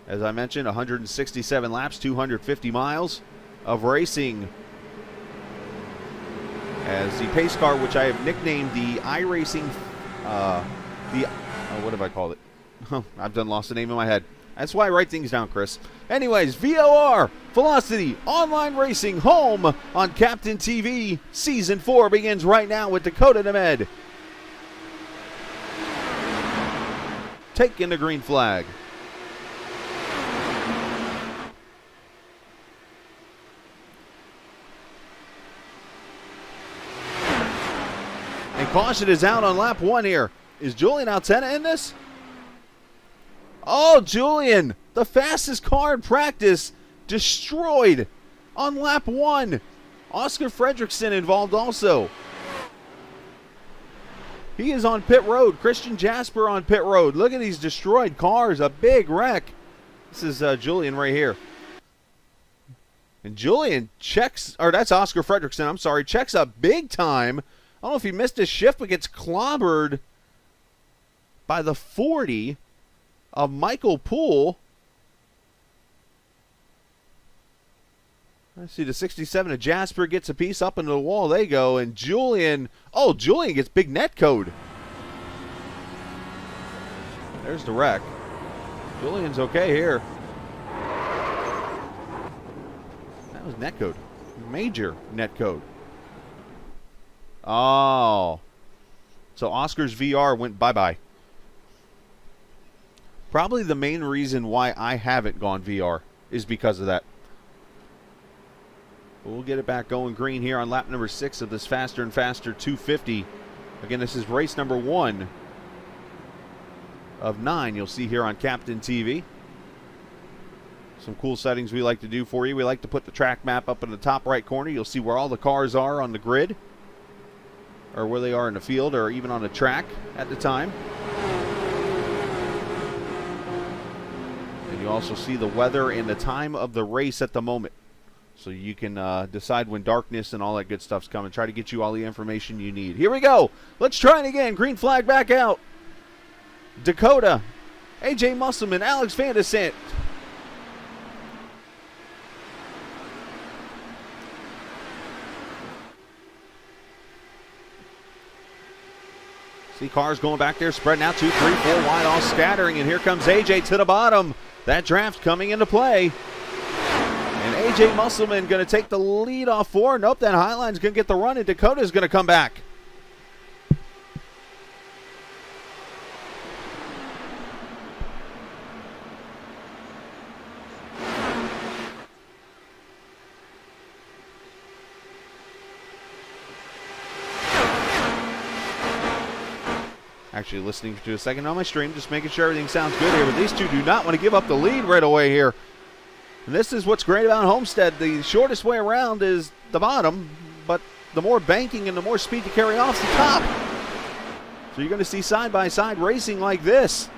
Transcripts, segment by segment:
As I mentioned, 167 laps, 250 miles of racing. As the pace car, which I have nicknamed the iRacing, what have I called it? I've lost the name in my head. That's why I write things down, Chris. Anyways, VOR, Velocity, Online Racing, home on Captain TV. Season 4 begins right now with Dakota Nemed taking the green flag. And caution is out on lap 1 here. Is Julian Altena in this? Oh, Julian, the fastest car in practice, destroyed on lap 1. Oscar Fredrickson involved also. He is on pit road. Christian Jasper on pit road. Look at these destroyed cars. A big wreck. This is Julian right here. And Julian checks, or that's Oscar Fredrickson, I'm sorry, checks up big time. I don't know if he missed his shift, but gets clobbered by the 40 of Michael Poole. I see the 67 of Jasper gets a piece up into the wall. They go. And Julian, Julian gets big net code. There's the wreck. Julian's okay here. That was net code. Major net code. Oh. So Oscar's VR went bye-bye. Probably the main reason why I haven't gone VR is because of that. We'll get it back going green here on lap number 6 of this Faster and Faster 250. Again, this is race number 1 of 9 you'll see here on Captain TV. Some cool settings we like to do for you. We like to put the track map up in the top right corner. You'll see where all the cars are on the grid, or where they are in the field, or even on the track at the time. And you also see the weather and the time of the race at the moment. So you can decide when darkness and all that good stuff's coming. Try to get you all the information you need. Here we go. Let's try it again. Green flag back out. Dakota, AJ Musselman, Alex Van de Sant. See cars going back there, spreading out 2, 3, 4 wide, all scattering. And here comes AJ to the bottom. That draft coming into play. And AJ Musselman going to take the lead off 4. Nope, that Highline's going to get the run, and Dakota's going to come back. Actually listening to a second on my stream, just making sure everything sounds good here. But these two do not want to give up the lead right away here. And this is what's great about Homestead. The shortest way around is the bottom, but the more banking and the more speed to carry off the top. So you're going to see side-by-side racing like this.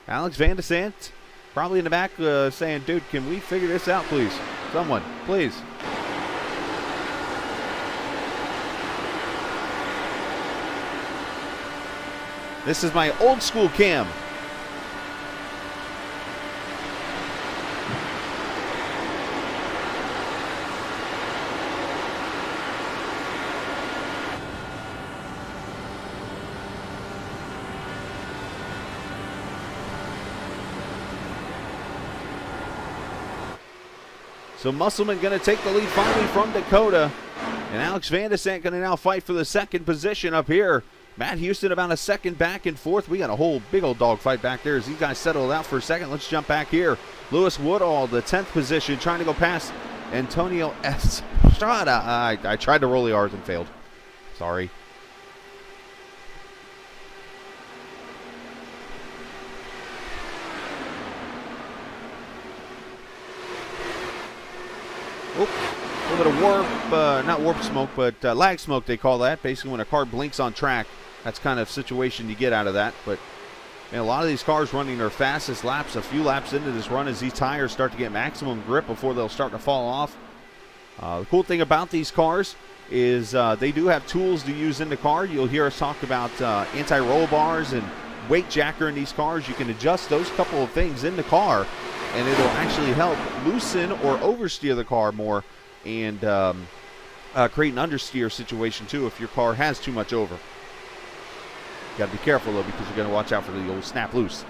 Alex Van de Sant probably in the back saying, dude, can we figure this out, please? Someone, please. This is my old school cam. So Musselman going to take the lead finally from Dakota. And Alex Van de Sant going to now fight for the second position up here. Matt Houston about a second back and forth. We got a whole big old dog fight back there as these guys settle it out for a second. Let's jump back here. Lewis Woodall, the 10th position, trying to go past Antonio Estrada. I tried to roll the R's and failed. Sorry. Oop, a little bit of warp, not warp smoke, but lag smoke they call that. Basically when a car blinks on track, that's kind of situation you get out of that. But man, a lot of these cars running their fastest laps, a few laps into this run as these tires start to get maximum grip before they'll start to fall off. The cool thing about these cars is they do have tools to use in the car. You'll hear us talk about anti-roll bars and weight jacker in these cars. You can adjust those couple of things in the car, and it'll actually help loosen or oversteer the car more and create an understeer situation too if your car has too much over. You got to be careful though, because you're going to watch out for the old snap loose.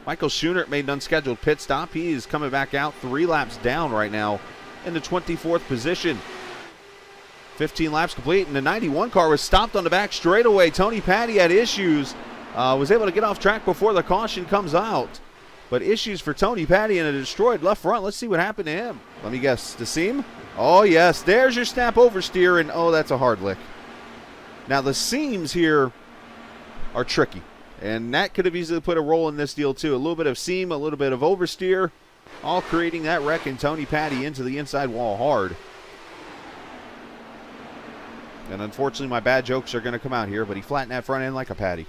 Michael Schoonert made an unscheduled pit stop. He is coming back out 3 laps down right now in the 24th position. 15 laps complete, and the 91 car was stopped on the back straightaway. Tony Paddy had issues, was able to get off track before the caution comes out. But issues for Tony Paddy and a destroyed left front. Let's see what happened to him. Let me guess, the seam? Oh yes, there's your snap oversteer, and oh, that's a hard lick. Now the seams here are tricky, and that could have easily put a role in this deal too. A little bit of seam, a little bit of oversteer, all creating that wreck, and Tony Paddy into the inside wall hard. And unfortunately, my bad jokes are going to come out here, but he flattened that front end like a patty.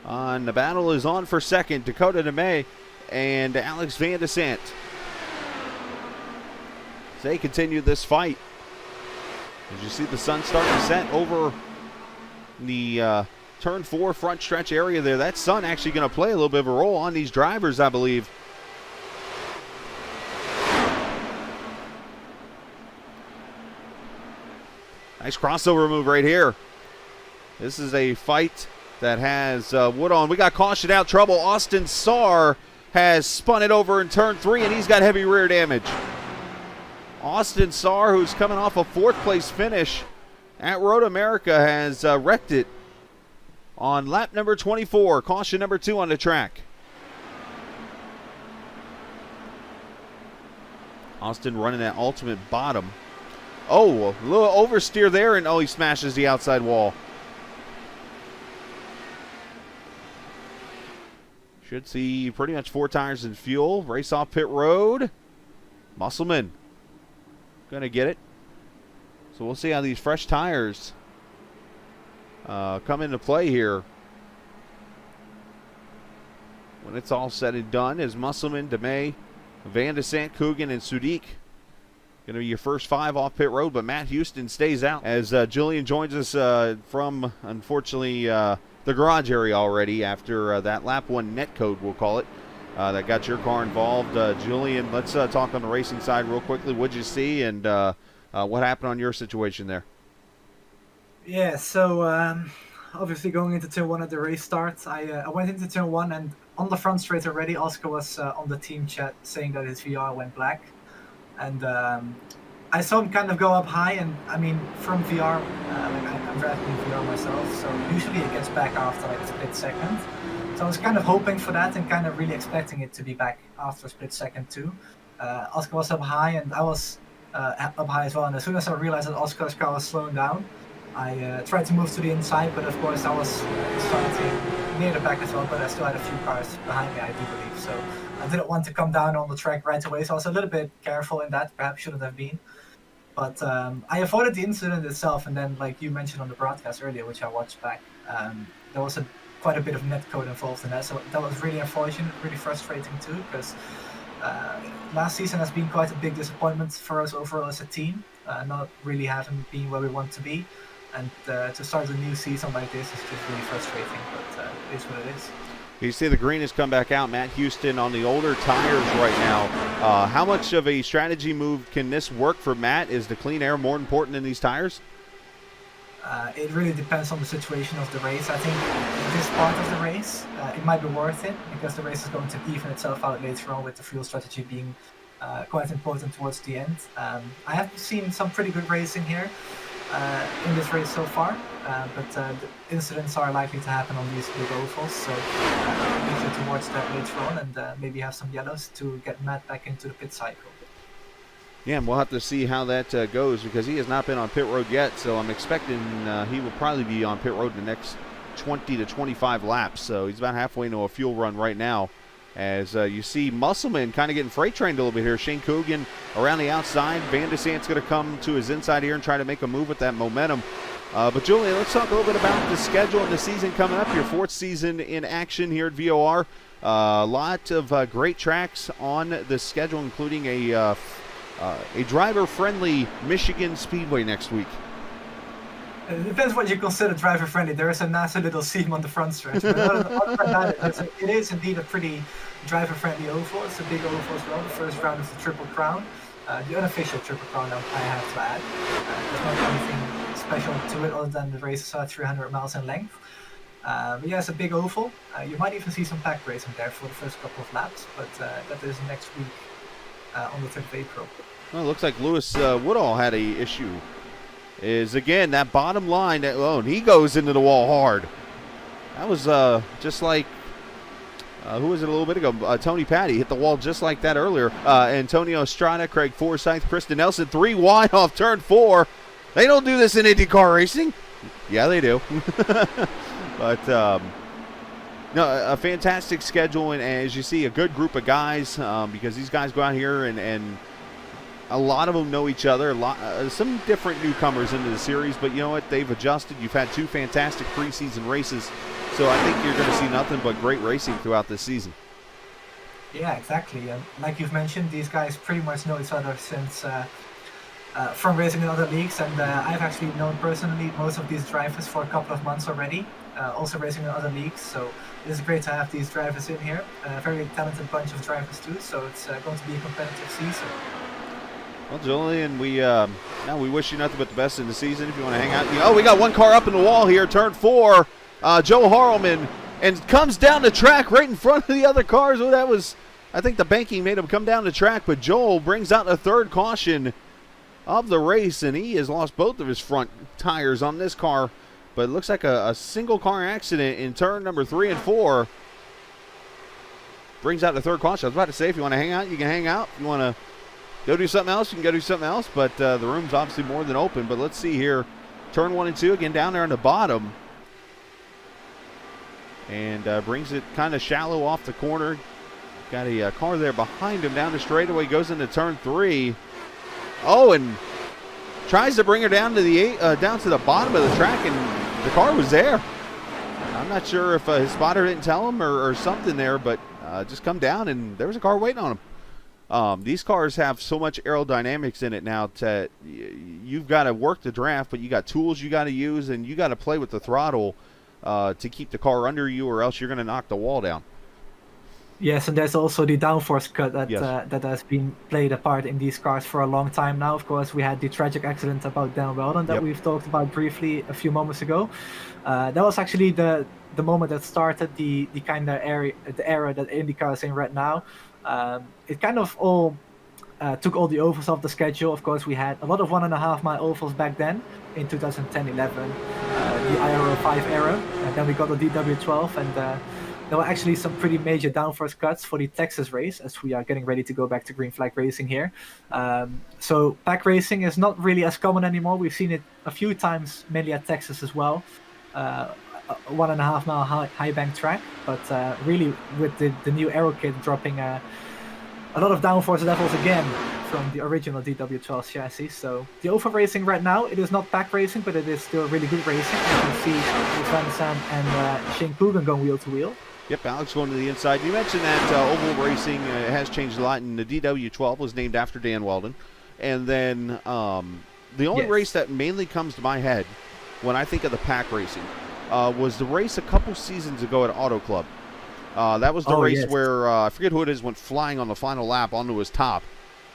The battle is on for second. Dakota DeMay and Alex Van de Sant. They continue this fight. As you see the sun starting to set over the turn 4 front stretch area there. That sun actually going to play a little bit of a role on these drivers, I believe. Nice crossover move right here. This is a fight that has wood on. We got caution out trouble. Austin Saar has spun it over in turn 3, and he's got heavy rear damage. Austin Saar, who's coming off a 4th place finish at Road America, has wrecked it on lap number 24. Caution number 2 on the track. Austin running that ultimate bottom. Oh, a little oversteer there, and oh, he smashes the outside wall. Should see pretty much 4 tires in fuel. Race off pit road. Musselman gonna get it. So we'll see how these fresh tires come into play here when it's all said and done. As Musselman, DeMay, Van de Sant, Coogan, and Sudik going to be your first 5 off pit road, but Matt Houston stays out as Julian joins us from, unfortunately, the garage area already after that lap 1 net code, we'll call it, that got your car involved. Julian, let's talk on the racing side real quickly. What'd you see, and what happened on your situation there? Yeah, so obviously going into turn 1 at the race start, I went into turn 1, and on the front straight already, Oscar was on the team chat saying that his VR went black. And I saw him kind of go up high, and I mean, from VR, I'm driving in VR myself, so usually it gets back after like a split second. So I was kind of hoping for that and kind of really expecting it to be back after a split second too. Oscar was up high, and I was up high as well, and as soon as I realized that Oscar's car was slowing down, I tried to move to the inside, but of course I was starting near the back as well, but I still had a few cars behind me, I do believe, so I didn't want to come down on the track right away, so I was a little bit careful in that, perhaps shouldn't have been. But I avoided the incident itself, and then, like you mentioned on the broadcast earlier, which I watched back, there was quite a bit of net code involved in that, so that was really unfortunate, really frustrating too, because last season has been quite a big disappointment for us overall as a team, not really having been where we want to be, and to start a new season like this is just really frustrating, but it is what it is. You see the green has come back out. Matt Houston on the older tires right now. How much of a strategy move can this work for Matt? Is the clean air more important than these tires? It really depends on the situation of the race. I think in this part of the race, it might be worth it because the race is going to even itself out later on with the fuel strategy being quite important towards the end. I have seen some pretty good racing here in this race so far, but the incidents are likely to happen on these big ovals, so easier to watch that later on and maybe have some yellows to get Matt back into the pit cycle. Yeah, and we'll have to see how that goes because he has not been on pit road yet, so I'm expecting he will probably be on pit road in the next 20 to 25 laps, so he's about halfway into a fuel run right now. As you see Musselman kind of getting freight trained a little bit here. Shane Coogan around the outside. Van de Sant's going to come to his inside here and try to make a move with that momentum. But Julian, let's talk a little bit about the schedule and the season coming up. Your 4th season in action here at VOR. A lot of great tracks on the schedule, including a driver-friendly Michigan Speedway next week. It depends what you consider driver friendly. There is a nasty little seam on the front stretch. But other than that, it is indeed a pretty driver friendly oval. It's a big oval as well. The first round is the Triple Crown, the unofficial Triple Crown, I have to add. There's not anything special to it other than the races are 300 miles in length. But yeah, it's a big oval. You might even see some pack racing there for the first couple of laps, but that is next week on the 3rd of April. Well, it looks like Lewis Woodall had a issue. Is again that bottom line that and he goes into the wall hard. That was just like who was it a little bit ago? Tony Patty hit the wall just like that earlier. Antonio Estrada, Craig Forsyth, Kristen Nelson, 3 wide off turn 4. They don't do this in IndyCar racing. Yeah, they do. But no, a fantastic schedule, and as you see, a good group of guys because these guys go out here and a lot of them know each other. Some different newcomers into the series, but you know what? They've adjusted. You've had 2 fantastic preseason races, so I think you're going to see nothing but great racing throughout this season. Yeah, exactly. And like you've mentioned, these guys pretty much know each other since from racing in other leagues, and I've actually known personally most of these drivers for a couple of months already, also racing in other leagues. So it is great to have these drivers in here. A very talented bunch of drivers too. So it's going to be a competitive season. Well, Julian, we wish you nothing but the best in the season. If you want to hang out, we got one car up in the wall here, turn 4. Joe Harleman, and comes down the track right in front of the other cars. Oh, that was, I think the banking made him come down the track, but Joel brings out the 3rd caution of the race, and he has lost both of his front tires on this car. But it looks like a single car accident in turn number 3 and 4. Brings out the 3rd caution. I was about to say, if you want to hang out, you can hang out. If you want to go do something else, you can go do something else, but the room's obviously more than open. But let's see here. Turn 1 and 2, again down there on the bottom. And brings it kind of shallow off the corner. Got a car there behind him down the straightaway, goes into turn 3. Oh, and tries to bring her down to the bottom of the track, and the car was there. I'm not sure if his spotter didn't tell him or something there, but just come down, and there was a car waiting on him. These cars have so much aerodynamics in it now that you've got to work the draft, but you got tools you got to use, and you got to play with the throttle to keep the car under you, or else you're going to knock the wall down. Yes, and there's also the downforce cut that Yes. that has been played a part in these cars for a long time now. Of course, we had the tragic accident about Dan Weldon that Yep. we've talked about briefly a few moments ago. That was actually the moment that started the kind of era that IndyCar is in right now. It kind of all took all the ovals off the schedule. Of course, we had a lot of 1.5 mile ovals back then in 2010-11, the IRO 5 era, and then we got the DW12, and there were actually some pretty major downforce cuts for the Texas race, as we are getting ready to go back to green flag racing here. So pack racing is not really as common anymore. We've seen it a few times, mainly at Texas as well. 1.5 mile high bank track, but really with the new aero kit dropping a lot of downforce levels again from the original DW12 chassis. So the oval racing right now, it is not pack racing, but it is still really good racing. You can see Van Sam and Shane Coogan going wheel to wheel. Yep, Alex going to the inside. You mentioned that oval racing has changed a lot, and the DW12 was named after Dan Weldon. And then the only race that mainly comes to my head when I think of the pack racing was the race a couple seasons ago at Auto Club. That was the race where, I forget who it is, went flying on the final lap onto his top.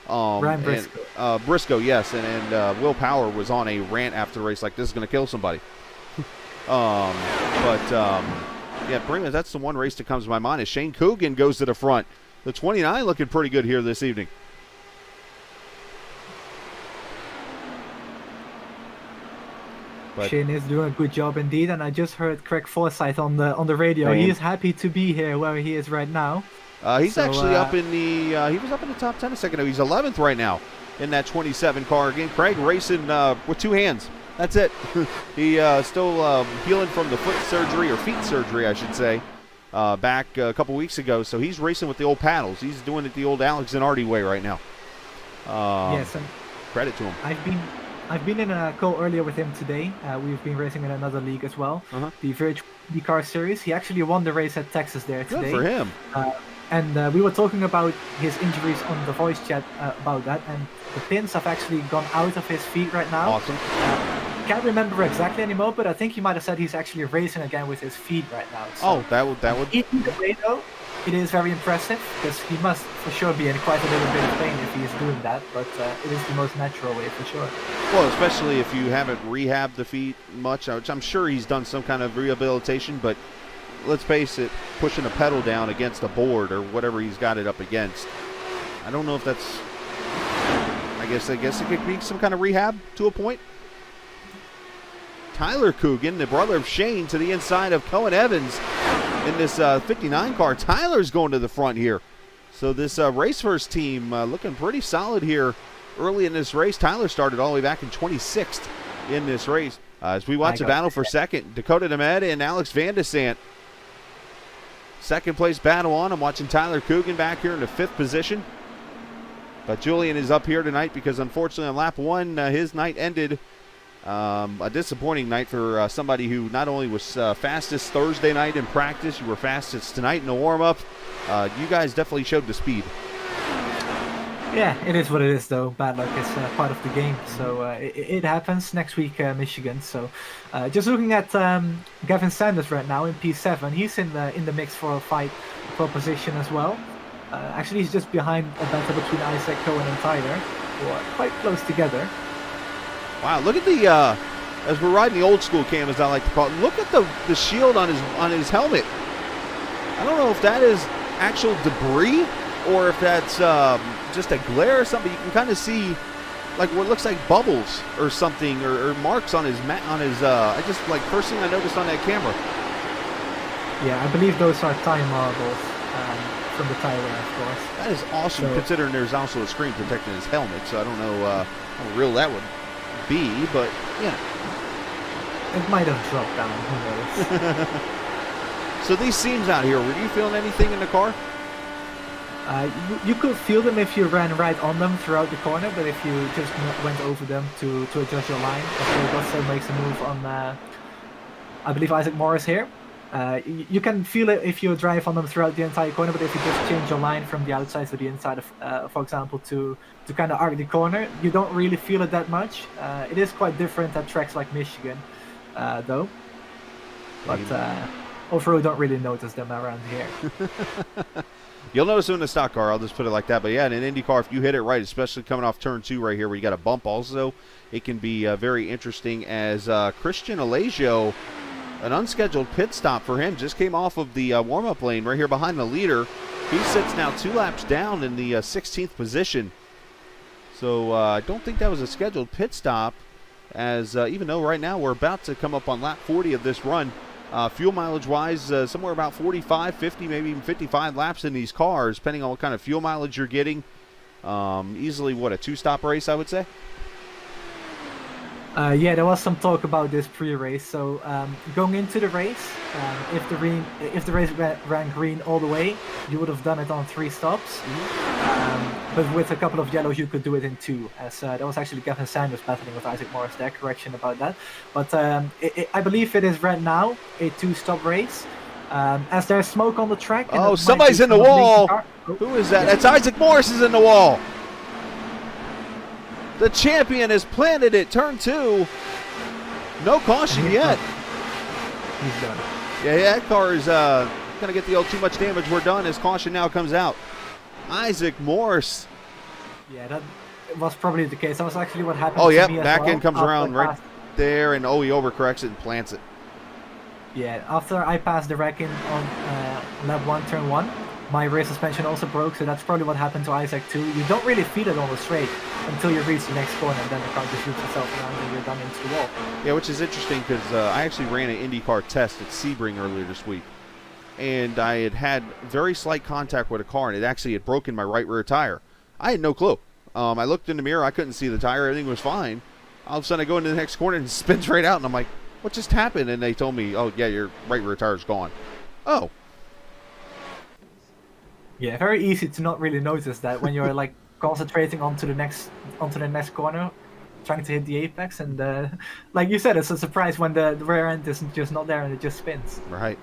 Ryan Briscoe. And, Briscoe, yes, and Will Power was on a rant after the race like, this is going to kill somebody. Yeah, pretty much that's the one race that comes to my mind is Shane Coogan goes to the front. The 29 looking pretty good here this evening. Shane is doing a good job indeed, and I just heard Craig Forsyth on the radio. He is happy to be here where he is right now. He's actually up in the he was up in the top 10 a second ago. He's 11th right now in that 27 car. Again, Craig racing with 2 hands. That's it. He still healing from the foot surgery, or feet surgery, I should say, back a couple weeks ago. So he's racing with the old paddles. He's doing it the old Alex Zanardi way right now. Yes, and credit to him. I've been in a call earlier with him today. We've been racing in another league as well, the Virtual IndyCar Series. He actually won the race at Texas there today. Good for him. And we were talking about his injuries on the voice chat about that, and the pins have actually gone out of his feet right now. Awesome. can't remember exactly anymore, but I think he might have said he's actually racing again with his feet right now. So that would. either way, though, it is very impressive because he must for sure be in quite a little bit of pain if he's doing that. But it is the most natural way for sure. Well, especially if you haven't rehabbed the feet much, which I'm sure he's done some kind of rehabilitation. But let's face it, pushing a pedal down against a board or whatever he's got it up against, I don't know if that's. I guess it could be some kind of rehab to a point. Tyler Coogan, the brother of Shane, to the inside of Cohen Evans in this 59 car. Tyler's going to the front here. So this race first team looking pretty solid here early in this race. Tyler started all the way back in 26th in this race. As we watch the battle for second, Dakota Nemeth and Alex Van de Sant. Second place battle on. I'm watching Tyler Coogan back here in the 5th position. But Julian is up here tonight because unfortunately on lap 1, his night ended. A disappointing night for somebody who not only was fastest Thursday night in practice, you were fastest tonight in the warm-up. You guys definitely showed the speed. Yeah, it is what it is, though. Bad luck is part of the game, so it happens. Next week, Michigan. So, just looking at Gavin Sanders right now in P7, he's in the mix for a fight for position as well. Actually, he's just behind a battle between Isaac Cohen and Tyler, who are quite close together. Wow, look at the as we're riding the old school cam, as I like to call it. Look at the shield on his helmet. I don't know if that is actual debris or if that's just a glare or something. You can kind of see like what looks like bubbles or something or marks on his I just like first thing I noticed on that camera. Yeah, I believe those are time marbles from the tire wear, of course. That is awesome, considering there's also a screen protecting his helmet. So I don't know how real that would be, but yeah, it might have dropped down. Who knows? So these seams out here, were you feeling anything in the car? You could feel them if you ran right on them throughout the corner, but if you just went over them to adjust your line, Russell makes a move on, I believe, Isaac Morris here. You can feel it if you drive on them throughout the entire corner, but if you just change your line from the outside to the inside, of, for example, to kind of arc the corner, you don't really feel it that much. It is quite different at tracks like Michigan, though. But overall, you don't really notice them around here. You'll notice them in the stock car, I'll just put it like that. But yeah, in an IndyCar, if you hit it right, especially coming off turn 2 right here where you got a bump also, it can be very interesting as Christian Alesio, an unscheduled pit stop for him, just came off of the warm-up lane right here behind the leader. He sits now 2 laps down in the 16th position. So I don't think that was a scheduled pit stop, as even though right now we're about to come up on lap 40 of this run. Fuel mileage-wise, somewhere about 45, 50, maybe even 55 laps in these cars, depending on what kind of fuel mileage you're getting. Easily, what, a 2-stop race, I would say? Yeah, there was some talk about this pre-race. So going into the race, if the race ran green all the way, you would have done it on 3 stops. Mm-hmm. But with a couple of yellows, you could do it in 2. As that was actually Gavin Sanders battling with Isaac Morris there. Correction about that. But I believe it is right now a 2-stop race. As there's smoke on the track. Oh, somebody's in the wall. Who is that? That's Isaac Morris is in the wall. The champion has planted it. Turn 2. No caution yet. He's done. Yeah, that car is going to get the old too much damage. We're done as caution now comes out. Isaac Morris. Yeah, that was probably the case. That was actually what happened to me as back well. end comes around right there, and he overcorrects it and plants it. Yeah, after I passed the wreck in on lap 1, turn 1, my rear suspension also broke, so that's probably what happened to Isaac too. You don't really feel it on the straight until you reach the next corner, and then the car just loops itself around and you're done into the wall. Yeah, which is interesting because I actually ran an IndyCar test at Sebring earlier this week, and I had very slight contact with a car, and it actually had broken my right rear tire. I had no clue. I looked in the mirror, I couldn't see the tire, everything was fine. All of a sudden I go into the next corner and it spins right out, and I'm like, what just happened? And they told me, oh yeah, your right rear tire's gone. Oh. Yeah, very easy to not really notice that when you're like concentrating onto the next corner, trying to hit the apex, and like you said, it's a surprise when the rear end is just not there and it just spins. Right.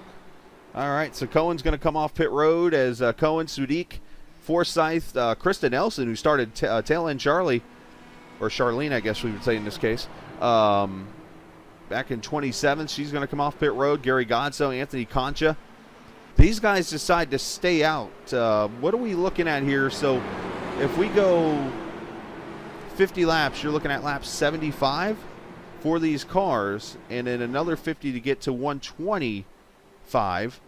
All right, so Cohen's going to come off pit road as Cohen, Sudik, Forsyth, Krista Nelson, who started tail end Charlie, or Charlene, I guess we would say in this case. back in 27th. She's going to come off pit road. Gary Godso, Anthony Concha. These guys decide to stay out. What are we looking at here? So if we go 50 laps, you're looking at lap 75 for these cars, and then another 50 to get to 125.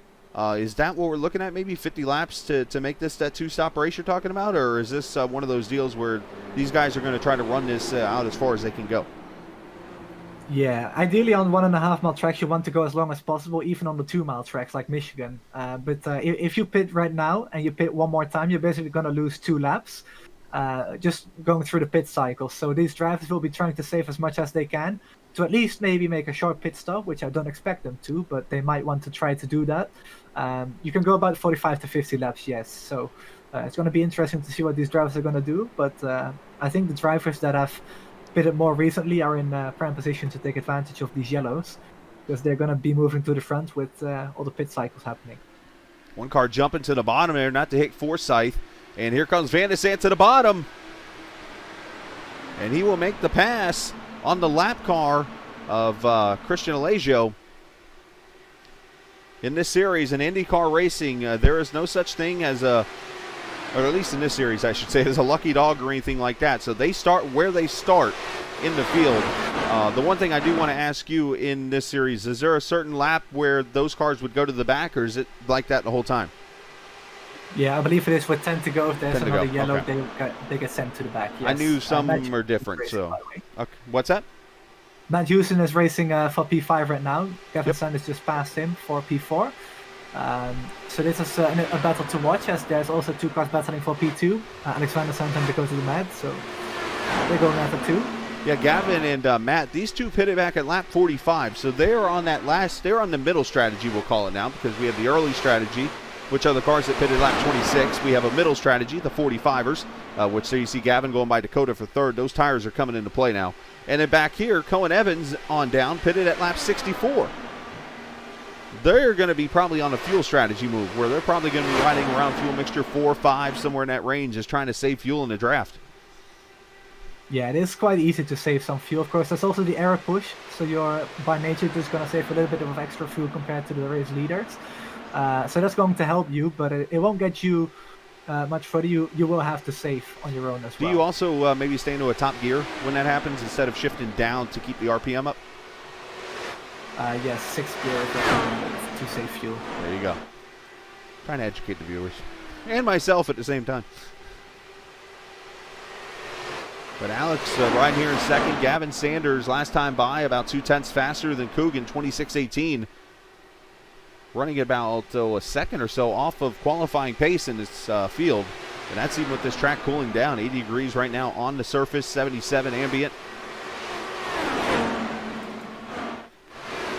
Is that what we're looking at? Maybe 50 laps to make this that two-stop race you're talking about? Or is this one of those deals where these guys are going to try to run this out as far as they can go? Yeah, ideally on 1.5 mile tracks, you want to go as long as possible, even on the 2 mile tracks like Michigan. But if you pit right now and you pit one more time, you're basically going to lose 2 laps just going through the pit cycle. So these drivers will be trying to save as much as they can to at least maybe make a short pit stop, which I don't expect them to, but they might want to try to do that. You can go about 45 to 50 laps, yes. So it's going to be interesting to see what these drivers are going to do. But I think the drivers that have pitted more recently are in prime position to take advantage of these yellows, because they're going to be moving to the front with all the pit cycles happening. One car jumping to the bottom there, not to hit Forsyth. And here comes Van de Sant to the bottom. And he will make the pass on the lap car of Christian Allegio. In this series, in IndyCar racing, there is no such thing as a, or at least in this series, I should say, as a lucky dog or anything like that. So they start where they start in the field. The one thing I do want to ask you in this series, is there a certain lap where those cars would go to the back, or is it like that the whole time? Yeah, I believe it is with 10 to go. If there's 10 to another go. yellow, Okay. they get sent to the back. Yes. I knew some are different. Racing, So, okay. What's that? Matt Houston is racing for P5 right now. Gavin Sanders just passed him for P4. So this is a battle to watch, as there's also 2 cars battling for P2. Alex Van der Sant and Dakota DeMad, so they're going after 2. Yeah, Gavin and Matt, these 2 pitted back at lap 45. So they're on that they're on the middle strategy, we'll call it now, because we have the early strategy, which are the cars that pitted lap 26. We have a middle strategy, the 45ers, which there you see Gavin going by Dakota for 3rd. Those tires are coming into play now. And then back here, Cohen Evans on down, pitted at lap 64. They're going to be probably on a fuel strategy move, where they're probably going to be riding around fuel mixture 4 or 5, somewhere in that range, just trying to save fuel in the draft. Yeah, it is quite easy to save some fuel. Of course, there's also the air push, so you're by nature just going to save a little bit of extra fuel compared to the race leaders. So that's going to help you, but it won't get you much further. You will have to save on your own as well. Do you also maybe stay into a top gear when that happens instead of shifting down to keep the RPM up? Yes, 6 gear to save fuel. There you go. Trying to educate the viewers and myself at the same time. But Alex right here in second. Gavin Sanders last time by about 0.2 faster than Coogan, 26.18. Running about a second or so off of qualifying pace in this field. And that's even with this track cooling down. 80 degrees right now on the surface, 77 ambient.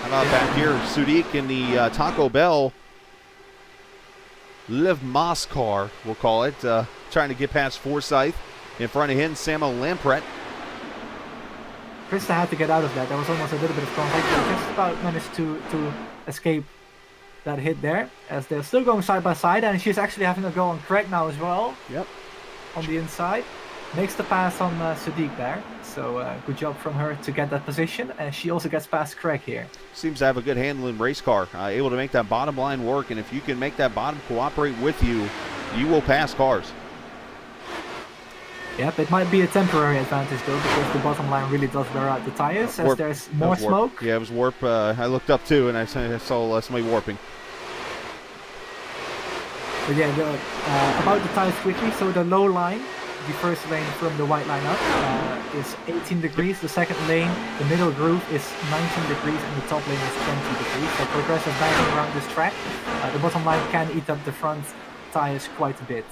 How about back here, Sudik in the Taco Bell Liv Moss car, we'll call it, trying to get past Forsyth. In front of him, Samuel Lampret. Krista had to get out of that. There was almost a little bit of contact. They just about managed to escape that hit there, as they're still going side by side, and she's actually having a go on Craig now as well. Yep. On the inside. Makes the pass on Sadiq there. So good job from her to get that position, and she also gets past Craig here. Seems to have a good handle in race car. Able to make that bottom line work, and if you can make that bottom cooperate with you, you will pass cars. Yep, it might be a temporary advantage though, because the bottom line really does wear out the tires, as there's more smoke. Yeah, it was warp. I looked up too, and I saw somebody warping. But yeah, about the tires quickly. So the low line, the first lane from the white line up, is 18 degrees. The second lane, the middle groove, is 19 degrees, and the top lane is 20 degrees. So progressive banging around this track. The bottom line can eat up the front tires quite a bit,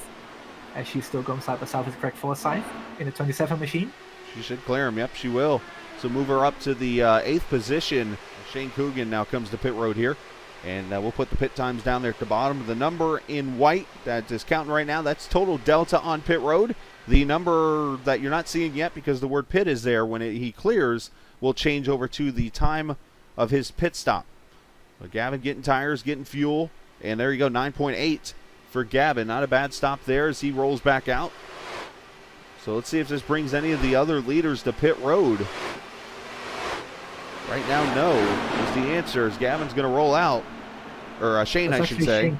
as she's still going side by side with Craig Forsyth in the 27 machine. She should clear him. Yep, she will. So move her up to the 8th position. Shane Coogan now comes to pit road here. And we'll put the pit times down there at the bottom. The number in white that is counting right now, that's total delta on pit road. The number that you're not seeing yet, because the word pit is there when he clears, will change over to the time of his pit stop. But Gavin getting tires, getting fuel. And there you go, 9.8 for Gavin. Not a bad stop there as he rolls back out. So let's see if this brings any of the other leaders to pit road. Right now, no is the answer. As Gavin's going to roll out, or Shane, I should say.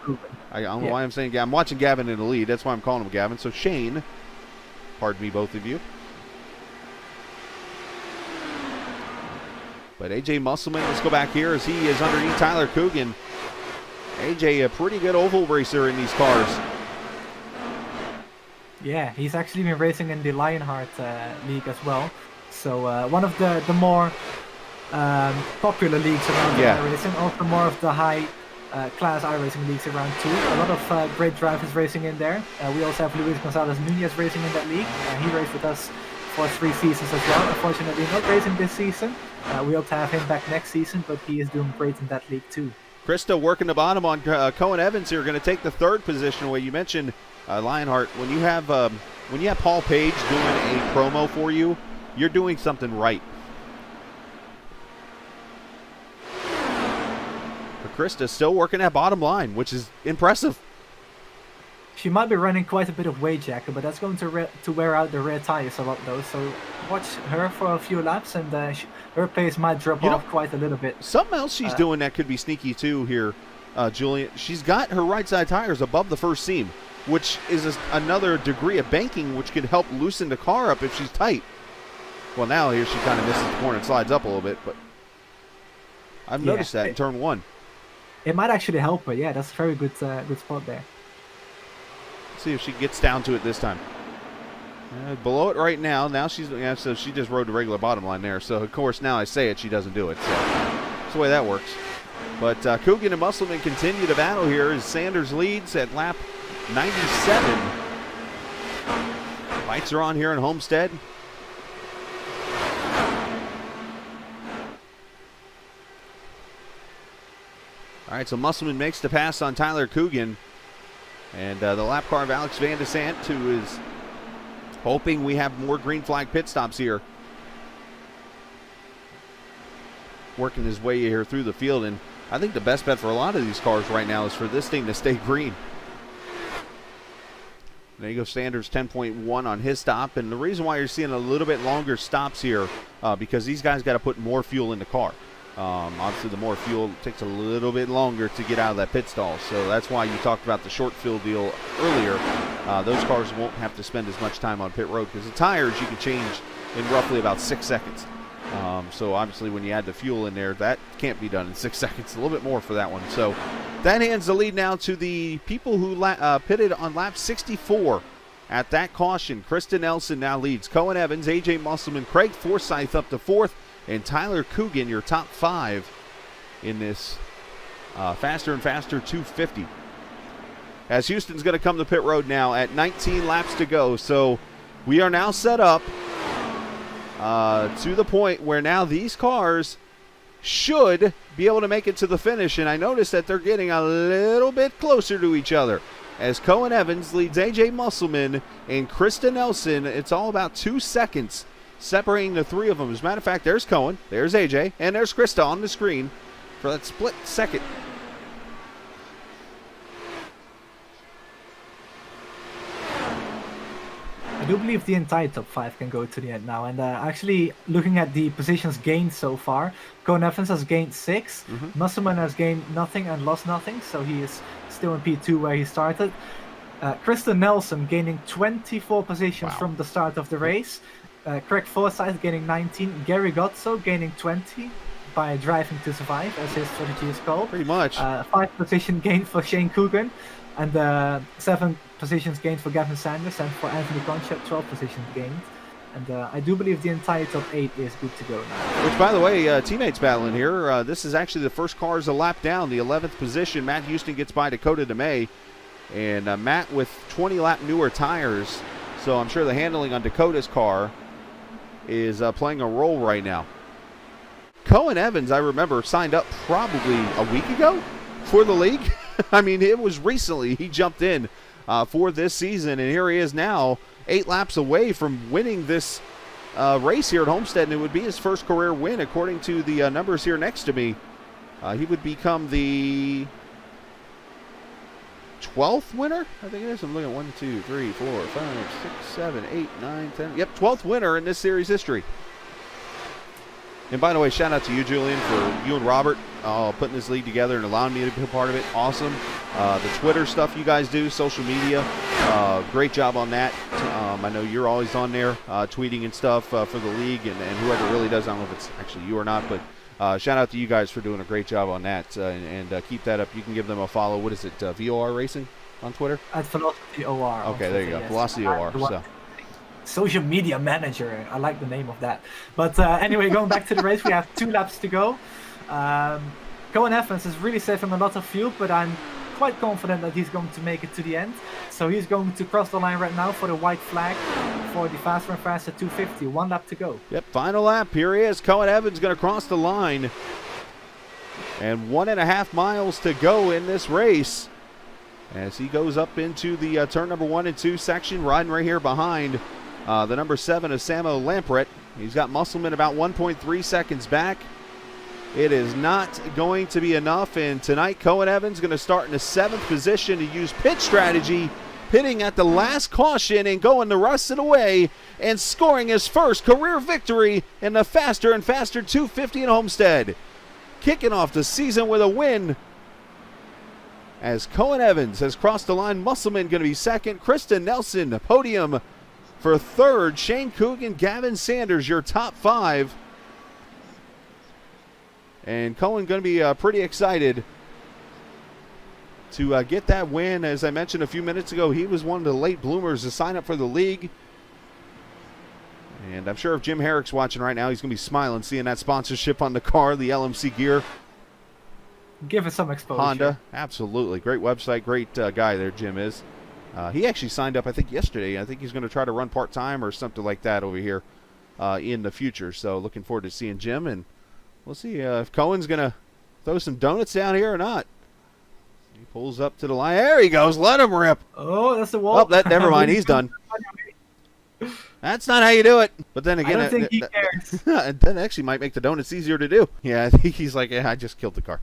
I don't know why I'm saying Gavin. I'm watching Gavin in the lead. That's why I'm calling him Gavin. So Shane, pardon me, both of you. But AJ Musselman, let's go back here as he is underneath Tyler Coogan. AJ, a pretty good oval racer in these cars. Yeah, he's actually been racing in the Lionheart League as well. So one of the more popular leagues around iRacing, also more of the high class iRacing leagues around too. A lot of great drivers racing in there. We also have Luis Gonzalez Nunez racing in that league. He raced with us for 3 seasons as well. Unfortunately not racing this season. We hope to have him back next season, but he is doing great in that league too. Krista working the bottom on Cohen Evans here, going to take the 3rd position away. You mentioned Lionheart. When you have Paul Page doing a promo for you, you're doing something right. But Krista still working that bottom line, which is impressive. She might be running quite a bit of weight jacket, but that's going to wear out the rear tires a lot though. So watch her for a few laps, and her pace might drop off quite a little bit. Something else she's doing that could be sneaky too here, Julian. She's got her right side tires above the first seam, which is another degree of banking, which could help loosen the car up if she's tight. Well, now here she kind of misses the corner and slides up a little bit, but I've noticed that in turn 1. It might actually help her. Yeah, that's a very good spot there. See if she gets down to it this time. Below it right now. Now she's so she just rode the regular bottom line there. So of course now I say it, she doesn't do it. So that's the way that works. But Coogan and Musselman continue to battle here as Sanders leads at lap 97. Lights are on here in Homestead. All right, so Musselman makes the pass on Tyler Coogan. And the lap car of Alex Van de Sant, who is hoping we have more green flag pit stops here. Working his way here through the field. And I think the best bet for a lot of these cars right now is for this thing to stay green. There you go, Sanders 10.1 on his stop. And the reason why you're seeing a little bit longer stops here, because these guys got to put more fuel in the car. Obviously, the more fuel takes a little bit longer to get out of that pit stall. So that's why you talked about the short fuel deal earlier. Those cars won't have to spend as much time on pit road because the tires you can change in roughly about 6 seconds. So obviously, when you add the fuel in there, that can't be done in 6 seconds. A little bit more for that one. So that hands the lead now to the people who pitted on lap 64. At that caution, Krista Nelson now leads. Cohen Evans, AJ Musselman, Craig Forsyth up to 4th. And Tyler Coogan, your top 5 in this faster and faster 250. As Houston's going to come to pit road now at 19 laps to go. So we are now set up to the point where now these cars should be able to make it to the finish. And I noticed that they're getting a little bit closer to each other. As Cohen Evans leads AJ Musselman and Krista Nelson, it's all about 2 seconds separating the 3 of them. As a matter of fact, there's Cohen, there's AJ, and there's Krista on the screen for that split second. I do believe the entire top 5 can go to the end now. And actually, looking at the positions gained so far, Cohen Evans has gained 6. Musselman has gained nothing and lost nothing, so he is still in P2 where he started. Krista Nelson gaining 24 positions from the start of the race. Craig Forsyth gaining 19. Gary Gotso gaining 20 by driving to survive, as his strategy is called. Pretty much. 5 position gained for Shane Coogan, and 7 positions gained for Gavin Sanders, and for Anthony Conchep 12 positions gained. And I do believe the entire top 8 is good to go now. Which, by the way, teammates battling here. This is actually the first cars a lap down. The 11th position, Matt Houston gets by Dakota DeMay. And Matt with 20 lap newer tires. So I'm sure the handling on Dakota's car is playing a role right now. Cohen Evans, I remember, signed up probably a week ago for the league. I mean, it was recently he jumped in for this season, and here he is now 8 laps away from winning this race here at Homestead, and it would be his first career win according to the numbers here next to me. He would become the 12th winner, I think it is. I'm looking at 1, 2, 3, 4, 5, 6, 7, 8, 9, 10. Yep, 12th winner in this series history. And by the way, shout out to you, Julian, for you and Robert putting this league together and allowing me to be a part of it. Awesome. The Twitter stuff you guys do, social media, great job on that. I know you're always on there tweeting and stuff for the league, and whoever really does. I don't know if it's actually you or not, but shout out to you guys for doing a great job on that, and keep that up. You can give them a follow. What is it, VOR Racing on Twitter? At Velocity OR. Okay, there you go. Yes. Velocity OR. So. Social media manager. I like the name of that. But anyway, going back to the race, we have 2 laps to go. Cohen Evans is really saving a lot of fuel, but I'm quite confident that he's going to make it to the end. So he's going to cross the line right now for the white flag for the faster and faster 250. 1 lap to go. Yep, final lap. Here he is. Cohen Evans going to cross the line. And 1.5 miles to go in this race as he goes up into the turn number 1 and 2 section, riding right here behind the number 7 of Samo Lampret. He's got Musselman about 1.3 seconds back. It is not going to be enough, and tonight Cohen Evans going to start in the 7th position to use pit strategy, pitting at the last caution and going the rest of the way and scoring his first career victory in the faster and faster 250 at Homestead. Kicking off the season with a win as Cohen Evans has crossed the line. Musselman going to be 2nd. Kristen Nelson, podium for 3rd. Shane Coogan, Gavin Sanders, your top 5. And Cohen going to be pretty excited to get that win. As I mentioned a few minutes ago, he was one of the late bloomers to sign up for the league. And I'm sure if Jim Herrick's watching right now, he's going to be smiling seeing that sponsorship on the car, the LMC gear. Give it some exposure. Honda, absolutely. Great website, great guy there, Jim is. He actually signed up, I think, yesterday. I think he's going to try to run part-time or something like that over here in the future. So looking forward to seeing Jim, and we'll see if Cohen's going to throw some donuts down here or not. He pulls up to the line. There he goes. Let him rip. Oh, that's the wall. Oh, never mind. He's done. That's not how you do it. But then again, I don't think he cares. that actually might make the donuts easier to do. Yeah, I think he's like, yeah, I just killed the car.